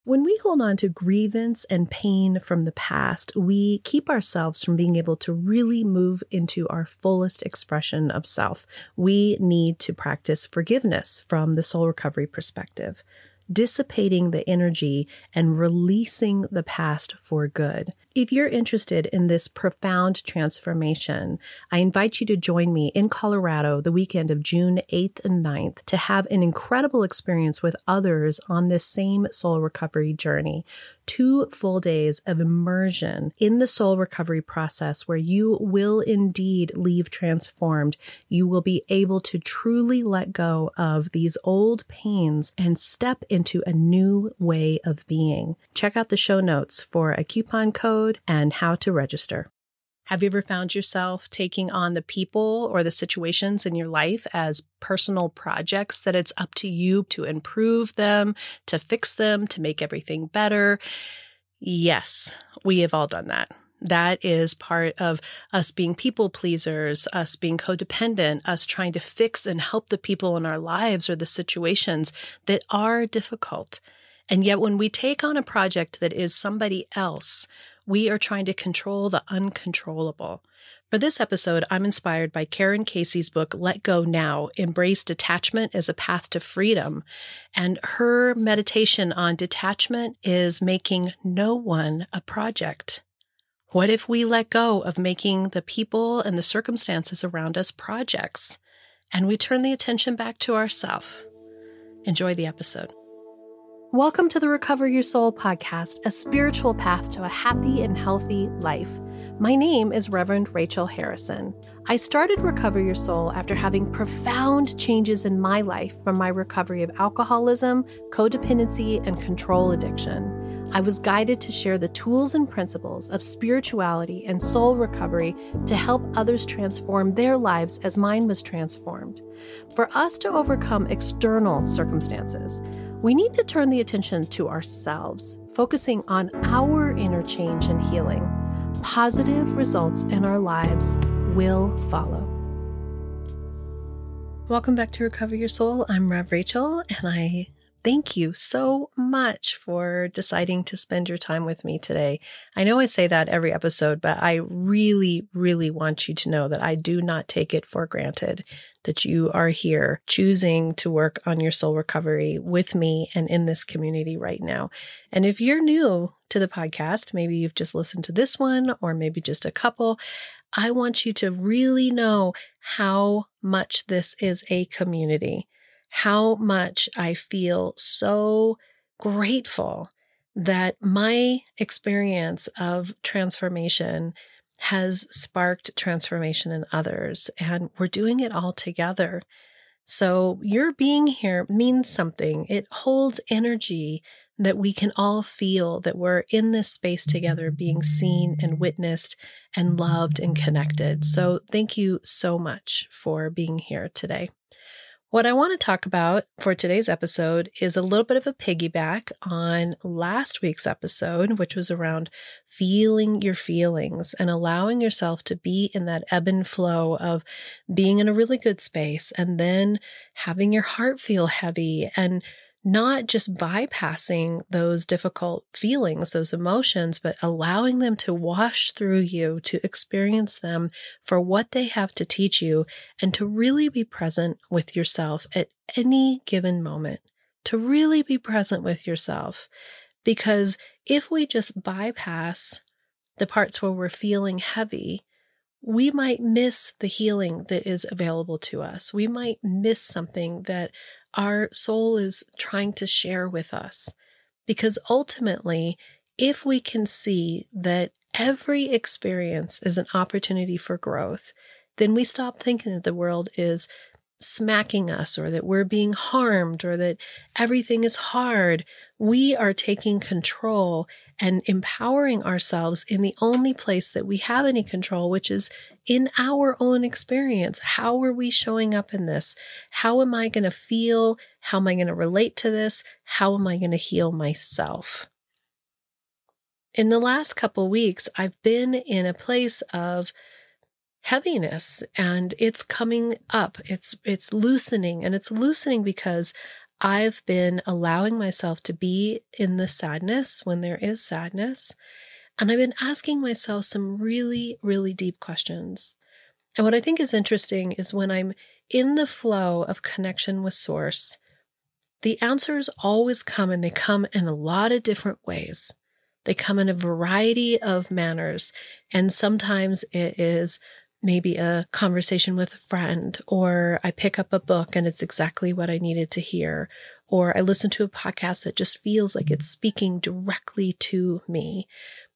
When we hold on to grievance and pain from the past, we keep ourselves from being able to really move into our fullest expression of self. We need to practice forgiveness from the soul recovery perspective, dissipating the energy and releasing the past for good. If you're interested in this profound transformation, I invite you to join me in Colorado the weekend of June 8th and 9th to have an incredible experience with others on this same soul recovery journey. 2 full days of immersion in the soul recovery process where you will indeed leave transformed. You will be able to truly let go of these old pains and step into a new way of being. Check out the show notes for a coupon code and how to register. Have you ever found yourself taking on the people or the situations in your life as personal projects that it's up to you to improve them, to fix them, to make everything better? Yes, we have all done that. That is part of us being people pleasers, us being codependent, us trying to fix and help the people in our lives or the situations that are difficult. And yet when we take on a project that is somebody else, we are trying to control the uncontrollable. For this episode, I'm inspired by Karen Casey's book, Let Go Now, Embrace Detachment as a Path to Freedom. And her meditation on detachment is making no one a project. What if we let go of making the people and the circumstances around us projects, and we turn the attention back to ourselves? Enjoy the episode. Welcome to the Recover Your Soul podcast, a spiritual path to a happy and healthy life. My name is Rev Rachel Harrison. I started Recover Your Soul after having profound changes in my life from my recovery of alcoholism, codependency, and control addiction. I was guided to share the tools and principles of spirituality and soul recovery to help others transform their lives as mine was transformed. For us to overcome external circumstances, we need to turn the attention to ourselves, focusing on our inner change and healing. Positive results in our lives will follow. Welcome back to Recover Your Soul. I'm Rev Rachel, and I thank you so much for deciding to spend your time with me today. I know I say that every episode, but I really, really want you to know that I do not take it for granted that you are here choosing to work on your soul recovery with me and in this community right now. And if you're new to the podcast, maybe you've just listened to this one or maybe just a couple, I want you to really know how much this is a community. How much I feel so grateful that my experience of transformation has sparked transformation in others, and we're doing it all together. So your being here means something. It holds energy that we can all feel that we're in this space together, being seen and witnessed and loved and connected. So thank you so much for being here today. What I want to talk about for today's episode is a little bit of a piggyback on last week's episode, which was around feeling your feelings and allowing yourself to be in that ebb and flow of being in a really good space and then having your heart feel heavy and not just bypassing those difficult feelings, those emotions, but allowing them to wash through you, to experience them for what they have to teach you, and to really be present with yourself at any given moment, to really be present with yourself. Because if we just bypass the parts where we're feeling heavy, we might miss the healing that is available to us. We might miss something that our soul is trying to share with us. Because ultimately, if we can see that every experience is an opportunity for growth, then we stop thinking that the world is smacking us or that we're being harmed or that everything is hard. We are taking control and empowering ourselves in the only place that we have any control, which is in our own experience. How are we showing up in this? How am I going to feel? How am I going to relate to this? How am I going to heal myself? In the last couple weeks, I've been in a place of heaviness, and it's coming up. It's loosening, and it's loosening because I've been allowing myself to be in the sadness when there is sadness. And I've been asking myself some really, really deep questions. And what I think is interesting is when I'm in the flow of connection with Source, the answers always come, and they come in a lot of different ways. They come in a variety of manners. And sometimes it is maybe a conversation with a friend, or I pick up a book and it's exactly what I needed to hear, or I listen to a podcast that just feels like it's speaking directly to me.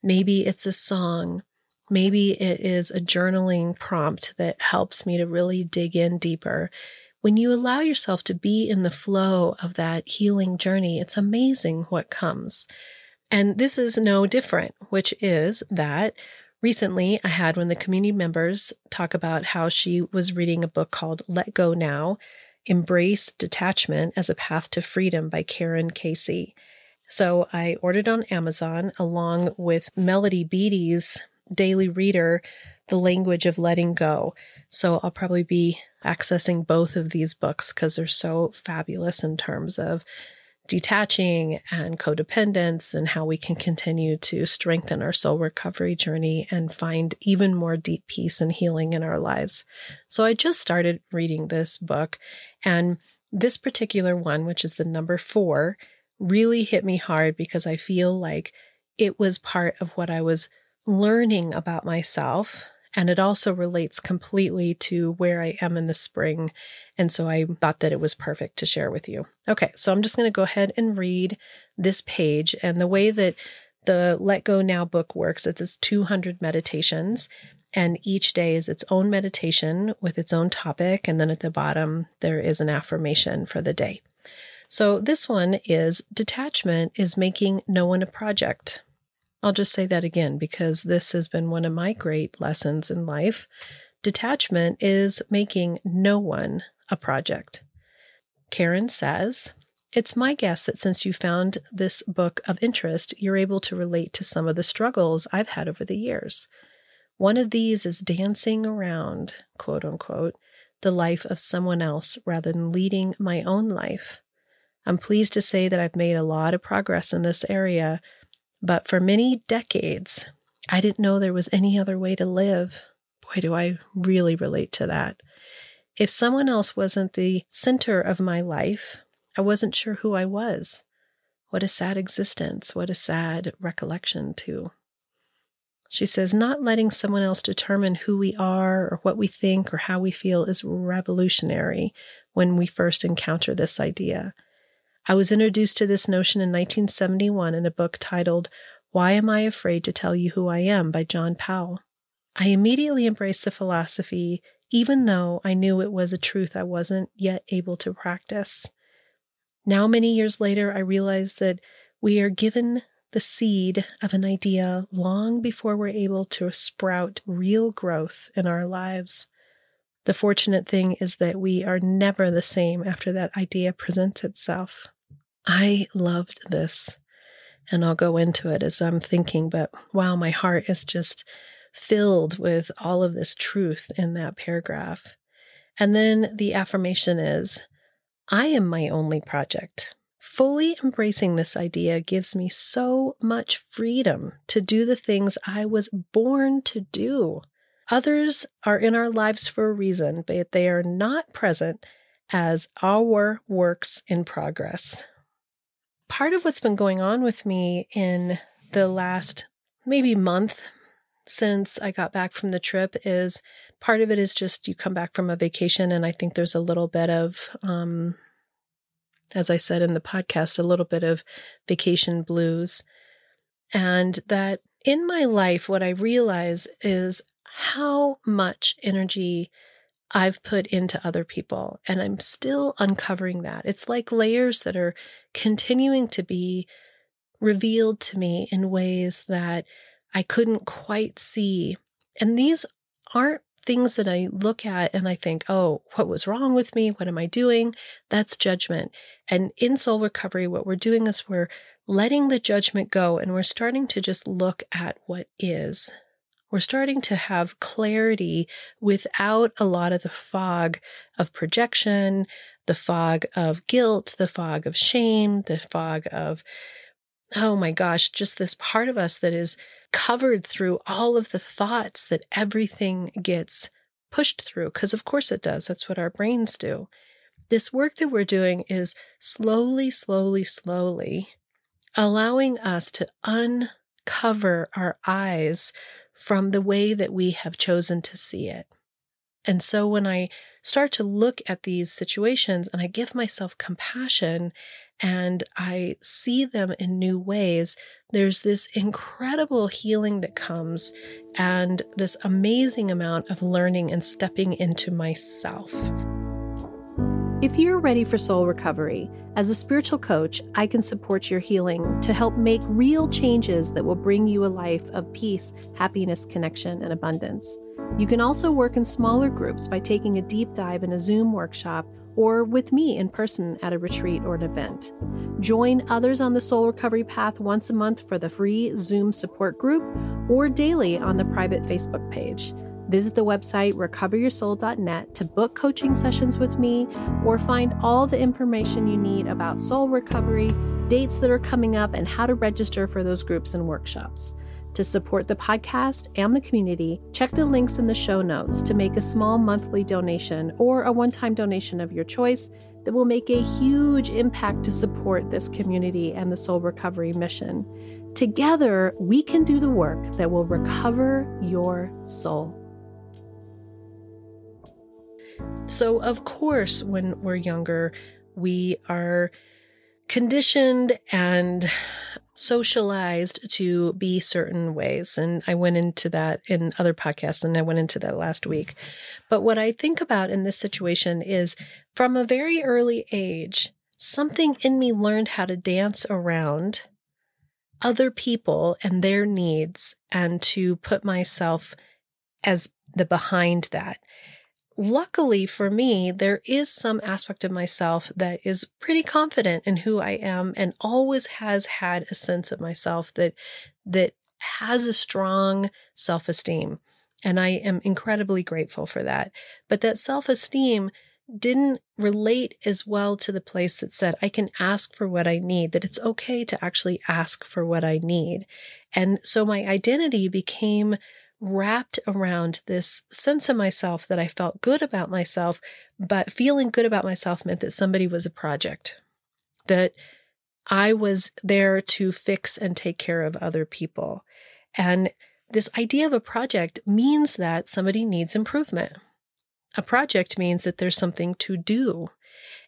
Maybe it's a song. Maybe it is a journaling prompt that helps me to really dig in deeper. When you allow yourself to be in the flow of that healing journey, it's amazing what comes. And this is no different, which is that recently I had one of the community members talk about how she was reading a book called Let Go Now, Embrace Detachment as a Path to Freedom by Karen Casey. So I ordered on Amazon along with Melody Beattie's daily reader, The Language of Letting Go. So I'll probably be accessing both of these books because they're so fabulous in terms of detaching and codependence and how we can continue to strengthen our soul recovery journey and find even more deep peace and healing in our lives. So I just started reading this book, and this particular one, which is the number 4, really hit me hard because I feel like it was part of what I was learning about myself. And it also relates completely to where I am in the spring. And so I thought that it was perfect to share with you. Okay, so I'm just going to go ahead and read this page. And the way that the Let Go Now book works, it's 200 meditations. And each day is its own meditation with its own topic. And then at the bottom, there is an affirmation for the day. So this one is Detachment is making no one a project. I'll just say that again because this has been one of my great lessons in life. Detachment is making no one a project. Karen says, "It's my guess that since you found this book of interest, you're able to relate to some of the struggles I've had over the years. One of these is dancing around, quote unquote, the life of someone else rather than leading my own life. I'm pleased to say that I've made a lot of progress in this area, but for many decades, I didn't know there was any other way to live." Boy, do I really relate to that. If someone else wasn't the center of my life, I wasn't sure who I was. What a sad existence. What a sad recollection, too. She says, not letting someone else determine who we are or what we think or how we feel is revolutionary when we first encounter this idea. I was introduced to this notion in 1971 in a book titled Why Am I Afraid to Tell You Who I Am by John Powell. I immediately embraced the philosophy, even though I knew it was a truth I wasn't yet able to practice. Now, many years later, I realize that we are given the seed of an idea long before we're able to sprout real growth in our lives. The fortunate thing is that we are never the same after that idea presents itself. I loved this, and I'll go into it as I'm thinking, but wow, my heart is just filled with all of this truth in that paragraph. And then the affirmation is, I am my only project. Fully embracing this idea gives me so much freedom to do the things I was born to do. Others are in our lives for a reason, but they are not present as our works in progress. Part of what's been going on with me in the last maybe month since I got back from the trip is part of it is just you come back from a vacation, and I think there's a little bit of, as I said in the podcast, a little bit of vacation blues. And that in my life, what I realize is how much energy I've put into other people, and I'm still uncovering that. It's like layers that are continuing to be revealed to me in ways that I couldn't quite see. And these aren't things that I look at and I think, oh, what was wrong with me? What am I doing? That's judgment. And in soul recovery, what we're doing is we're letting the judgment go, and we're starting to just look at what is. We're starting to have clarity without a lot of the fog of projection, the fog of guilt, the fog of shame, the fog of, oh my gosh, just this part of us that is covered through all of the thoughts that everything gets pushed through. Because of course it does. That's what our brains do. This work that we're doing is slowly, slowly, slowly allowing us to uncover our eyes from the way that we have chosen to see it. And so when I start to look at these situations and I give myself compassion and I see them in new ways, there's this incredible healing that comes and this amazing amount of learning and stepping into myself. If you're ready for soul recovery, as a spiritual coach, I can support your healing to help make real changes that will bring you a life of peace, happiness, connection, and abundance. You can also work in smaller groups by taking a deep dive in a Zoom workshop or with me in person at a retreat or an event. Join others on the soul recovery path once a month for the free Zoom support group or daily on the private Facebook page. Visit the website recoveryoursoul.net to book coaching sessions with me or find all the information you need about soul recovery, dates that are coming up, and how to register for those groups and workshops. To support the podcast and the community, check the links in the show notes to make a small monthly donation or a one-time donation of your choice that will make a huge impact to support this community and the soul recovery mission. Together, we can do the work that will recover your soul. So, of course, when we're younger, we are conditioned and socialized to be certain ways. And I went into that in other podcasts, and I went into that last week. But what I think about in this situation is from a very early age, something in me learned how to dance around other people and their needs and to put myself as the behind that. Luckily for me, there is some aspect of myself that is pretty confident in who I am and always has had a sense of myself that has a strong self-esteem. And I am incredibly grateful for that. But that self-esteem didn't relate as well to the place that said, I can ask for what I need, that it's okay to actually ask for what I need. And so my identity became wrapped around this sense of myself that I felt good about myself, but feeling good about myself meant that somebody was a project, that I was there to fix and take care of other people. And this idea of a project means that somebody needs improvement. A project means that there's something to do.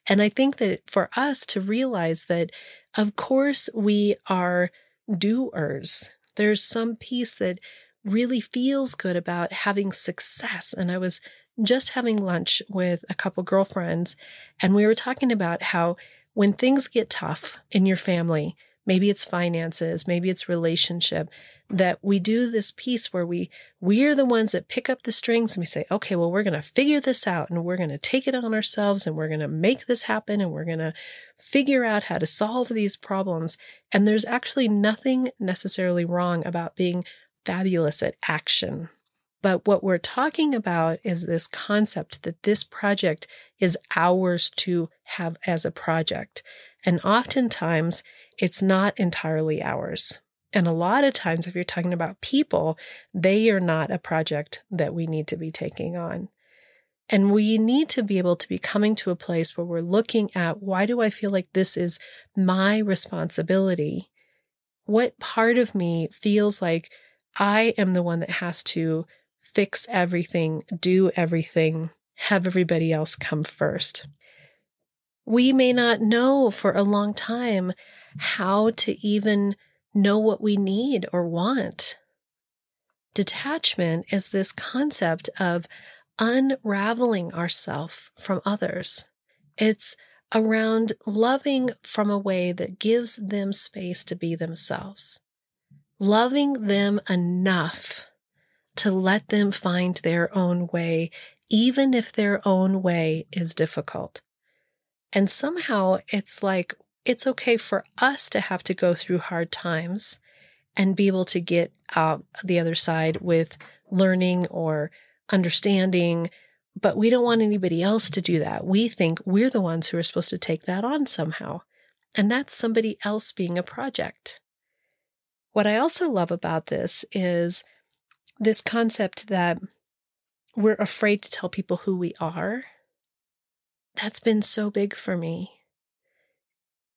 And I think that for us to realize that, of course, we are doers. There's some piece that really feels good about having success. And I was just having lunch with a couple girlfriends, and we were talking about how when things get tough in your family, maybe it's finances, maybe it's relationship, that we do this piece where we're the ones that pick up the strings and we say, okay, well, we're going to figure this out and we're going to take it on ourselves and we're going to make this happen and we're going to figure out how to solve these problems. And there's actually nothing necessarily wrong about being fabulous at action. But what we're talking about is this concept that this project is ours to have as a project. And oftentimes it's not entirely ours. And a lot of times, if you're talking about people, they are not a project that we need to be taking on. And we need to be able to be coming to a place where we're looking at, why do I feel like this is my responsibility? What part of me feels like I am the one that has to fix everything, do everything, have everybody else come first? We may not know for a long time how to even know what we need or want. Detachment is this concept of unraveling ourselves from others. It's around loving from a way that gives them space to be themselves. Loving them enough to let them find their own way, even if their own way is difficult. And somehow it's like, it's okay for us to have to go through hard times and be able to get out the other side with learning or understanding But we don't want anybody else to do that. We think we're the ones who are supposed to take that on somehow. And that's somebody else being a project. What I also love about this is this concept that we're afraid to tell people who we are. That's been so big for me.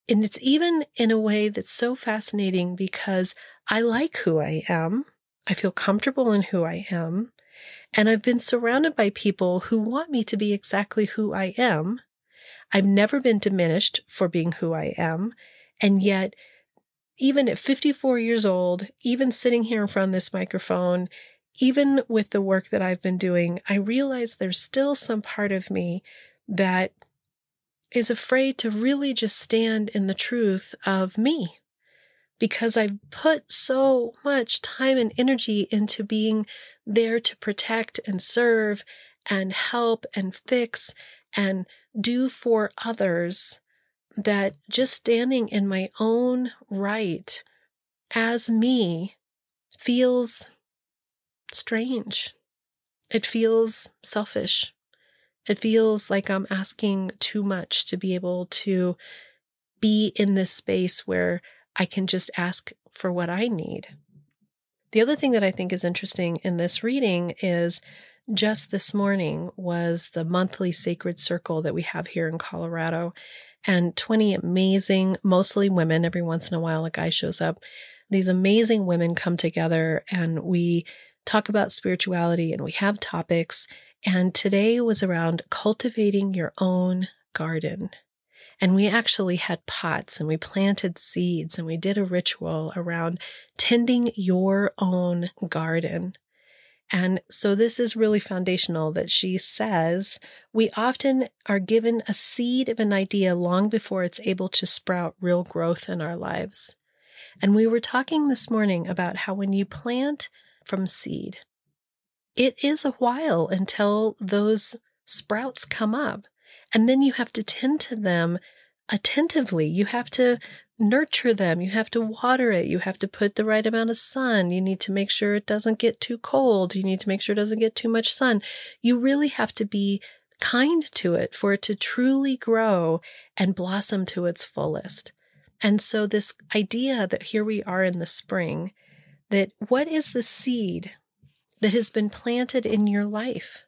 And it's even in a way that's so fascinating because I like who I am. I feel comfortable in who I am. And I've been surrounded by people who want me to be exactly who I am. I've never been diminished for being who I am. And yet, even at 54 years old, even sitting here in front of this microphone, even with the work that I've been doing, I realize there's still some part of me that is afraid to really just stand in the truth of me, because I've put so much time and energy into being there to protect and serve and help and fix and do for others, that just standing in my own right as me feels strange. It feels selfish. It feels like I'm asking too much to be able to be in this space where I can just ask for what I need. The other thing that I think is interesting in this reading is just this morning was the monthly sacred circle that we have here in Colorado, and 20 amazing, mostly women, every once in a while a guy shows up. These amazing women come together and we talk about spirituality and we have topics. And today was around cultivating your own garden. And we actually had pots and we planted seeds and we did a ritual around tending your own garden. And so this is really foundational that she says we often are given a seed of an idea long before it's able to sprout real growth in our lives. And we were talking this morning about how when you plant from seed, it is a while until those sprouts come up. And then you have to tend to them attentively. You have to nurture them. You have to water it. You have to put the right amount of sun. You need to make sure it doesn't get too cold. You need to make sure it doesn't get too much sun. You really have to be kind to it for it to truly grow and blossom to its fullest. And so this idea that here we are in the spring, that what is the seed that has been planted in your life?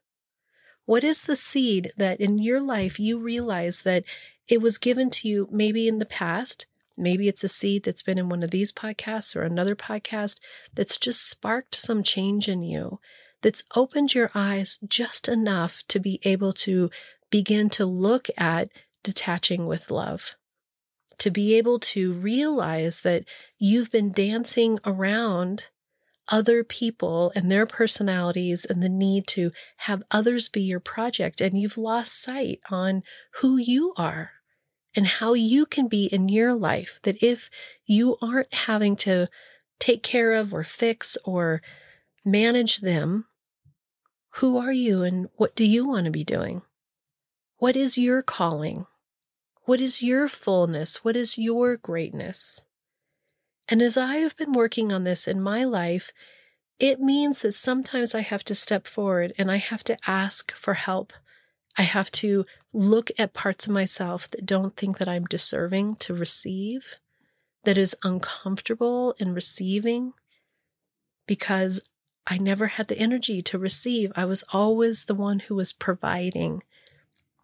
What is the seed that in your life you realize that it was given to you maybe in the past? Maybe it's a seed that's been in one of these podcasts or another podcast that's just sparked some change in you, that's opened your eyes just enough to be able to begin to look at detaching with love, to be able to realize that you've been dancing around other people and their personalities and the need to have others be your project, and you've lost sight on who you are and how you can be in your life, that if you aren't having to take care of or fix or manage them, who are you and what do you want to be doing? What is your calling? What is your fullness? What is your greatness? And as I have been working on this in my life, it means that sometimes I have to step forward and I have to ask for help. I have to look at parts of myself that don't think that I'm deserving to receive, that is uncomfortable in receiving, because I never had the energy to receive. I was always the one who was providing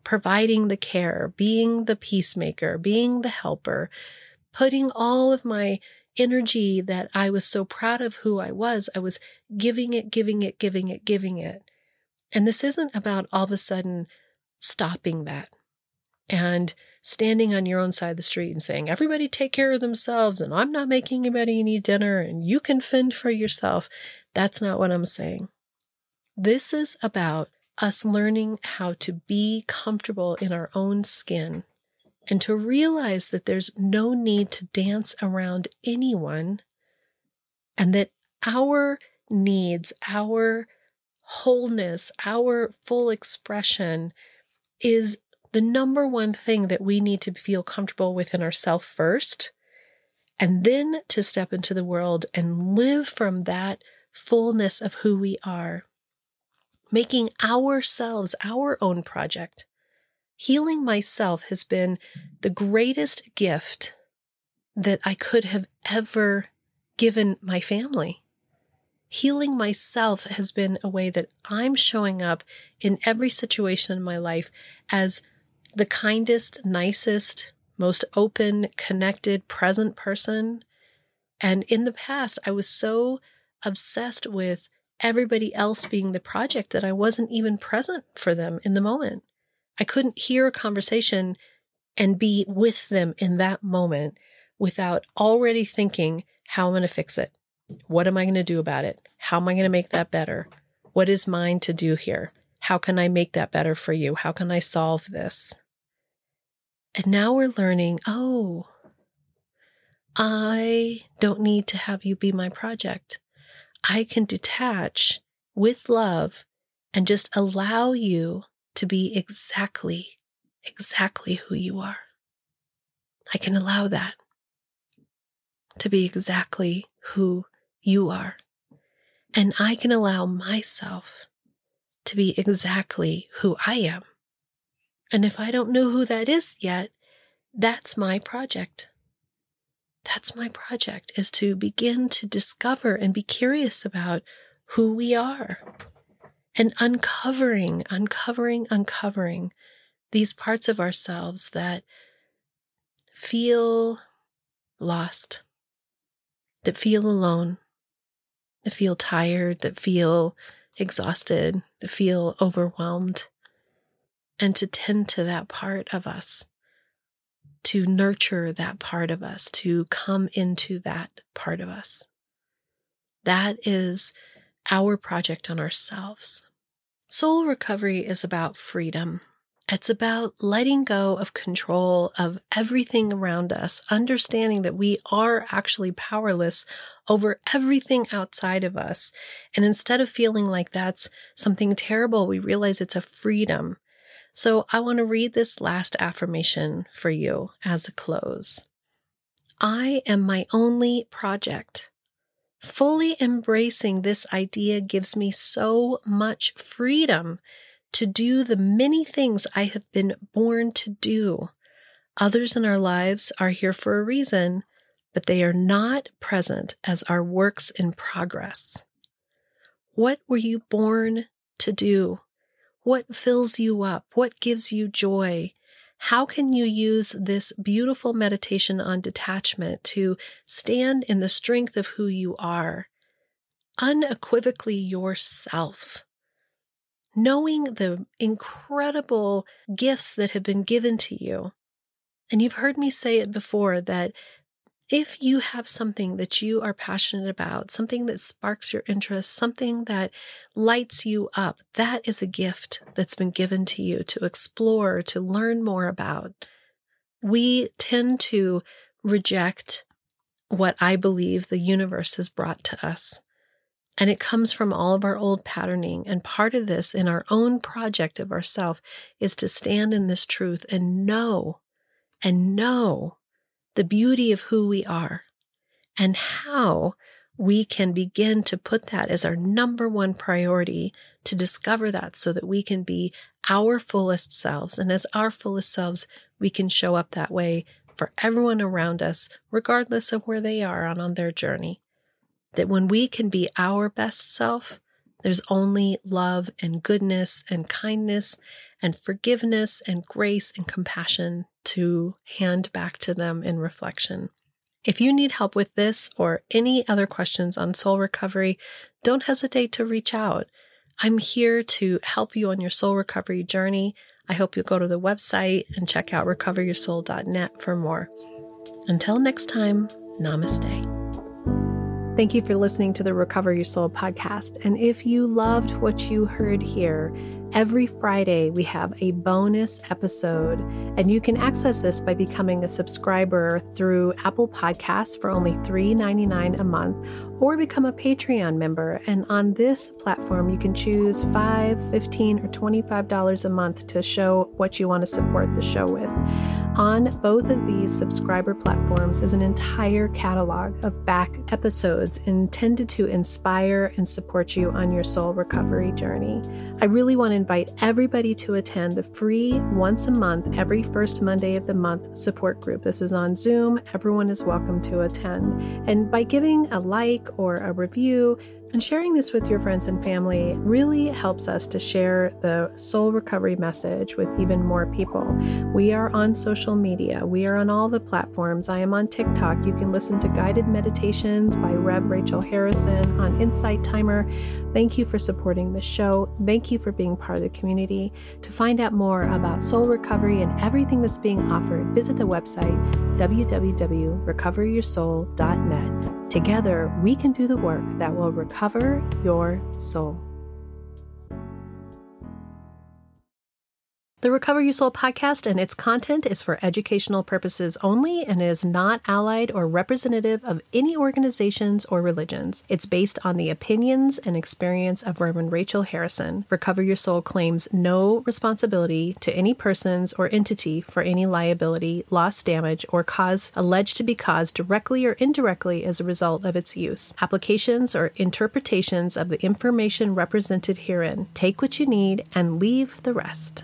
the care, being the peacemaker, being the helper, putting all of my energy that I was so proud of who I was giving it. And this isn't about all of a sudden stopping that and standing on your own side of the street and saying, everybody take care of themselves and I'm not making anybody need dinner and you can fend for yourself. That's not what I'm saying. This is about us learning how to be comfortable in our own skin and to realize that there's no need to dance around anyone, and that our needs, our wholeness, our full expression is the number one thing that we need to feel comfortable within ourselves first, and then to step into the world and live from that fullness of who we are. making ourselves our own project. Healing myself has been the greatest gift that I could have ever given my family. Healing myself has been a way that I'm showing up in every situation in my life as the kindest, nicest, most open, connected, present person. And in the past, I was so obsessed with everybody else being the project that I wasn't even present for them in the moment. I couldn't hear a conversation and be with them in that moment without already thinking, how am I going to fix it? What am I going to do about it? How am I going to make that better? What is mine to do here? How can I make that better for you? How can I solve this? And now we're learning, oh, I don't need to have you be my project. I can detach with love and just allow you to be exactly who you are. I can allow that to be exactly who you are. And I can allow myself to be exactly who I am. And if I don't know who that is yet, that's my project. That's my project, is to begin to discover and be curious about who we are and uncovering these parts of ourselves that feel lost, that feel alone, that feel tired, that feel exhausted, that feel overwhelmed, and to tend to that part of us, to nurture that part of us, to come into that part of us. That is our project on ourselves. Soul recovery is about freedom. It's about letting go of control of everything around us, understanding that we are actually powerless over everything outside of us. And instead of feeling like that's something terrible, we realize it's a freedom. So I want to read this last affirmation for you as a close. I am my only project. Fully embracing this idea gives me so much freedom to do the many things I have been born to do. Others in our lives are here for a reason, but they are not present as our works in progress. What were you born to do? What fills you up? What gives you joy? How can you use this beautiful meditation on detachment to stand in the strength of who you are, unequivocally yourself, knowing the incredible gifts that have been given to you? And you've heard me say it before that if you have something that you are passionate about, something that sparks your interest, something that lights you up, that is a gift that's been given to you to explore, to learn more about. We tend to reject what I believe the universe has brought to us. And it comes from all of our old patterning. And part of this in our own project of ourself is to stand in this truth and know the beauty of who we are and how we can begin to put that as our number one priority, to discover that so that we can be our fullest selves. And as our fullest selves, we can show up that way for everyone around us, regardless of where they are on their journey. That when we can be our best self, there's only love and goodness and kindness and forgiveness and grace and compassion to hand back to them in reflection. If you need help with this or any other questions on soul recovery, don't hesitate to reach out. I'm here to help you on your soul recovery journey. I hope you'll go to the website and check out recoveryoursoul.net for more. Until next time, namaste. Thank you for listening to the Recover Your Soul podcast. And if you loved what you heard here, every Friday we have a bonus episode, and you can access this by becoming a subscriber through Apple Podcasts for only $3.99 a month, or become a Patreon member. And on this platform, you can choose $5, $15, or $25 a month to show what you want to support the show with. On both of these subscriber platforms is an entire catalog of back episodes intended to inspire and support you on your soul recovery journey. I really want to invite everybody to attend the free once a month, every first Monday of the month support group. This is on Zoom. Everyone is welcome to attend. And by giving a like or a review, and sharing this with your friends and family really helps us to share the soul recovery message with even more people. We are on social media. We are on all the platforms. I am on TikTok. You can listen to guided meditations by Rev Rachel Harrison on Insight Timer. Thank you for supporting the show. Thank you for being part of the community. To find out more about soul recovery and everything that's being offered, visit the website www.recoveryoursoul.net. Together, we can do the work that will recover your soul. The Recover Your Soul podcast and its content is for educational purposes only and is not allied or representative of any organizations or religions. It's based on the opinions and experience of Rev Rachel Harrison. Recover Your Soul claims no responsibility to any persons or entity for any liability, loss, damage, or cause alleged to be caused directly or indirectly as a result of its use. Applications or interpretations of the information represented herein. Take what you need and leave the rest.